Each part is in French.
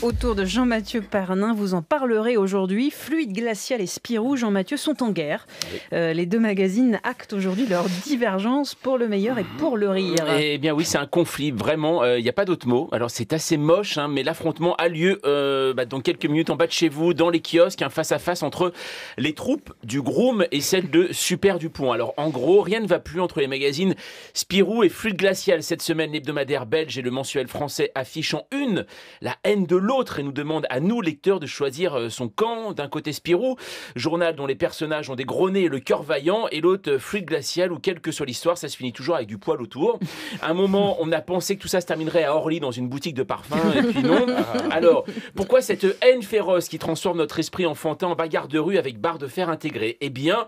Autour de Jean-Mathieu Pernin, vous en parlerez aujourd'hui. Fluide Glacial et Spirou, Jean-Mathieu, sont en guerre. Les deux magazines actent aujourd'hui leur divergence pour le meilleur et pour le rire. Eh bien oui, c'est un conflit, vraiment, il n'y a pas d'autre mot. Alors c'est assez moche, mais l'affrontement a lieu dans quelques minutes en bas de chez vous, dans les kiosques, face à face entre les troupes du Groom et celles de Super Dupont. Alors en gros, rien ne va plus entre les magazines Spirou et Fluide Glacial. Cette semaine, l'hebdomadaire belge et le mensuel français affichent en une la haine de l'autre et nous demande à nous, lecteurs, de choisir son camp. D'un côté Spirou, journal dont les personnages ont des gros nez et le cœur vaillant, et l'autre Fluide Glacial où, quelle que soit l'histoire, ça se finit toujours avec du poil autour. À un moment, on a pensé que tout ça se terminerait à Orly dans une boutique de parfums, et puis non. Alors, pourquoi cette haine féroce qui transforme notre esprit enfantin en bagarre de rue avec barre de fer intégrée? Eh bien,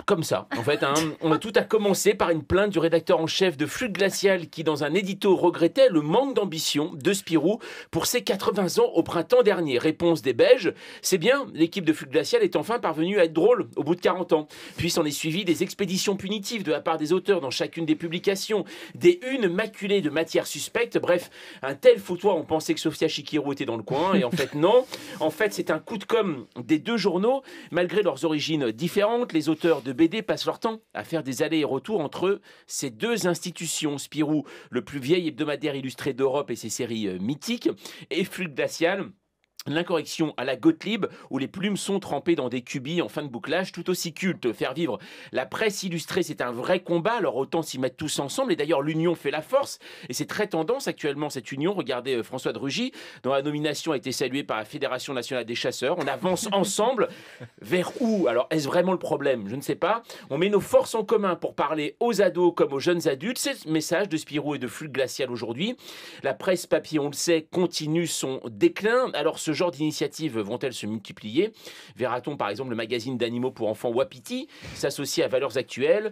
comme ça, en fait, tout a commencé par une plainte du rédacteur en chef de Fluide Glacial qui, dans un édito, regrettait le manque d'ambition de Spirou pour ses 80 ans au printemps dernier. Réponse des Belges: c'est bien, l'équipe de Fluide Glacial est enfin parvenue à être drôle au bout de 40 ans. Puis s'en est suivi des expéditions punitives de la part des auteurs dans chacune des publications, des unes maculées de matières suspectes. Bref, un tel foutoir, on pensait que Sofia Chikirou était dans le coin, et en fait non. En fait, c'est un coup de com' des deux journaux. Malgré leurs origines différentes, les auteurs de BD passent leur temps à faire des allers et retours entre ces deux institutions. Spirou, le plus vieil hebdomadaire illustré d'Europe et ses séries mythiques, et Fluide Glacial, l'incorrection à la Gottlieb, où les plumes sont trempées dans des cubis en fin de bouclage, tout aussi culte. Faire vivre la presse illustrée, c'est un vrai combat, alors autant s'y mettre tous ensemble. Et d'ailleurs, l'union fait la force, et c'est très tendance actuellement, cette union. Regardez François de Rugy, dont la nomination a été saluée par la Fédération nationale des chasseurs. On avance ensemble vers où? Alors, est-ce vraiment le problème? Je ne sais pas. On met nos forces en commun pour parler aux ados comme aux jeunes adultes. C'est le message de Spirou et de Fluide Glacial aujourd'hui. La presse papier, on le sait, continue son déclin. Alors, ce genre d'initiatives vont-elles se multiplier? Verra-t-on par exemple le magazine d'animaux pour enfants Wapiti s'associer à Valeurs Actuelles,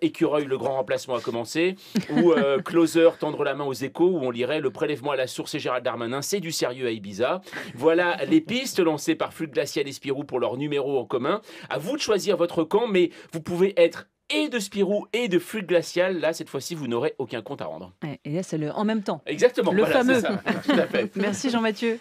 Écureuil, le grand remplacement a commencé, ou Closer, tendre la main aux Échos, où on lirait le prélèvement à la source et Gérald Darmanin, c'est du sérieux à Ibiza. Voilà les pistes lancées par Fluide Glacial et Spirou pour leur numéro en commun. À vous de choisir votre camp, mais vous pouvez être et de Spirou et de Fluide Glacial. Là, cette fois-ci, vous n'aurez aucun compte à rendre. Et là, c'est le en même temps. Exactement. Le voilà, fameux. c'est ça. Tout à fait. Merci Jean-Mathieu.